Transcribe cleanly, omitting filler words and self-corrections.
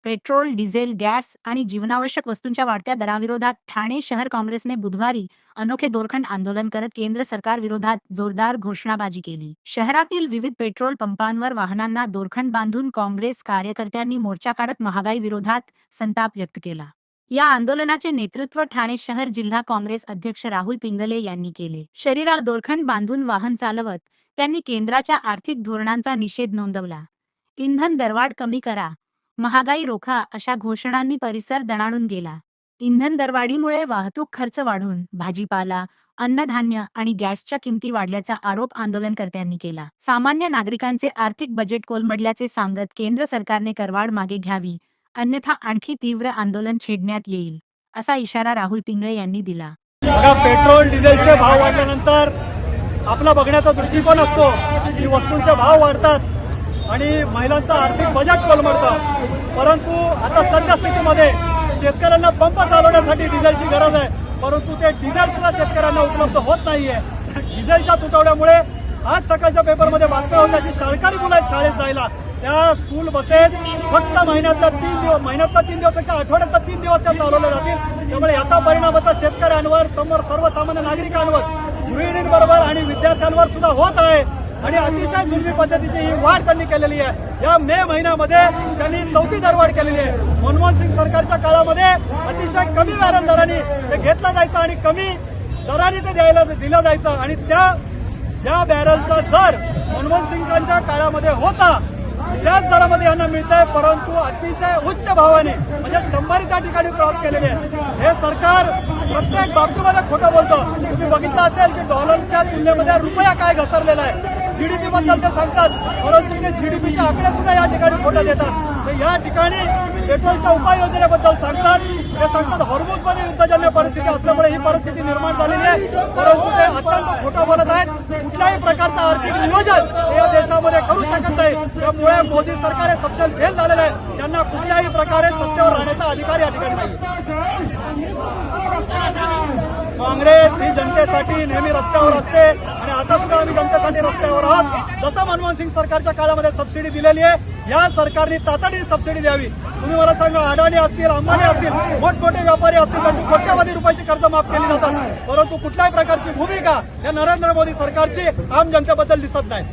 Petrol, diesel, gas आणि जीवनावश्यक वस्तूंच्या वाढत्या दराविरोधात ठाणे शहर काँग्रेसने बुधवारी अनोखे दोरखंड आंदोलन करत केंद्र सरकार विरोधात जोरदार घोषणाबाजी केली. शहरातील विविध पेट्रोल पंपांवर वाहनांना दोरखंड बांधून काँग्रेस कार्यकर्त्यांनी मोर्चा काढत महागाई विरोधात संताप व्यक्त केला. या आंदोलनाचे नेतृत्व ठाणे शहर जिल्हा काँग्रेस अध्यक्ष राहुल पिंगले यांनी केले. शरीराला दोरखंड बांधून वाहन चालवत त्यांनी केंद्राच्या आर्थिक धोरणांचा निषेध नोंदवला. इंधन दरवाढ कमी करा, महागाई रोखा अशा घोषणांनी परिसर दणाणून गेला. इंधन दरवाढीमुळे वाहतूक खर्च वाढून भाजीपाला, अन्नधान्य आणि गॅसच्या किमती वाढल्याचा आरोप आंदोलनकर्त्यांनी केला. सामान्य नागरिकांचे आर्थिक बजेट कोलमडल्याचे सांगत केंद्र सरकारने करवाढ मागे घ्यावी, अन्यथा आणखी तीव्र आंदोलन छेडण्यात येईल, असा इशारा राहुल पिंगळे यांनी दिला. पेट्रोल डिझेलचे भाव वाढल्यानंतर आपला बघण्याचा दृष्टिकोन असतो की वस्तूंचे भाव वाढतात आणि महिलांचं आर्थिक बजेट कोलमडतं. परंतु आता सध्या स्थितीमध्ये शेतकऱ्यांना पंप चालवण्यासाठी डिझेलची गरज आहे, परंतु ते डिझेल सुद्धा शेतकऱ्यांना उपलब्ध होत नाहीये. डिझेलच्या तुटवड्यामुळे आज सकाळच्या पेपरमध्ये बातम्या होत्या की शाळकरी मुलं आहेत शाळेत जायला, त्या स्कूल बसेस फक्त महिन्यातल्या 3 दिवसापेक्षा आठवड्यातल्या 3 दिवस त्या चालवल्या जातील. त्यामुळे याचा परिणाम आता शेतकऱ्यांवर, सर्वसामान्य नागरिकांवर, गृहिणींबरोबर आणि विद्यार्थ्यांवर सुद्धा होत आहे. आणि अतिशय जुलमी पद्धतीची ही वाढ त्यांनी केलेली आहे. या मे महिन्यामध्ये त्यांनी 4थी दरवाढ केलेली आहे. मनमोहन सिंग सरकारच्या काळामध्ये अतिशय कमी व्याज दराने ते घेतलं जायचं आणि कमी दराने ते दिलं जायचं आणि ज्या बॅरलचा दर मनमोहन सिंगांच्या काळामध्ये होता त्याच दरामध्ये यांना मिळत आहे, परंतु अतिशय उच्च भावाने म्हणजे 100 त्या ठिकाणी क्रॉस केलेले आहे. हे सरकार प्रत्येक बाबतीमध्ये खोटं बोलतं. तुम्ही बघितलं असेल की डॉलरच्या तुलनेमध्ये रुपया काय घसरलेला आहे. जीडीपी बद्दल ते सांगतात, परंतु ते जीडीपीचे आकडे सुद्धा या ठिकाणी खोटे देतात. तर या ठिकाणी पेट्रोलच्या उपाययोजनेबद्दल सांगतात, ते सांगतात हॉर्मुझमध्ये युद्धजन्य परिस्थिती असल्यामुळे ही परिस्थिती निर्माण झालेली आहे, परंतु ते अत्यंत खोटं बोलत आहेत. कुठल्याही प्रकारचं आर्थिक नियोजन हे या देशामध्ये करू शकत नाही. त्यामुळे मोदी सरकार हे सपशेल फेल झालेलं आहे. त्यांना कुठल्याही प्रकारे सत्तेवर राहण्याचा अधिकार या ठिकाणी नाही. काँग्रेस ही जनतेसाठी नेहमी रस्त्यावर असते आणि आता सुद्धा आम्ही जनतेसाठी रस्त्यावर आहोत. जसं मनमोहन सिंग सरकारच्या काळामध्ये सबसिडी दिलेली आहे, या सरकारने तातडीने सबसिडी द्यावी. तुम्ही मला सांगा, अडाणी असतील, अंबानी असतील, मोठमोठे व्यापारी असतील, त्यांची कोट्यावधी रुपयाची कर्ज माफ केली जातात, परंतु कुठल्याही प्रकारची भूमिका या नरेंद्र मोदी सरकारची आम जनतेबद्दल दिसत नाही.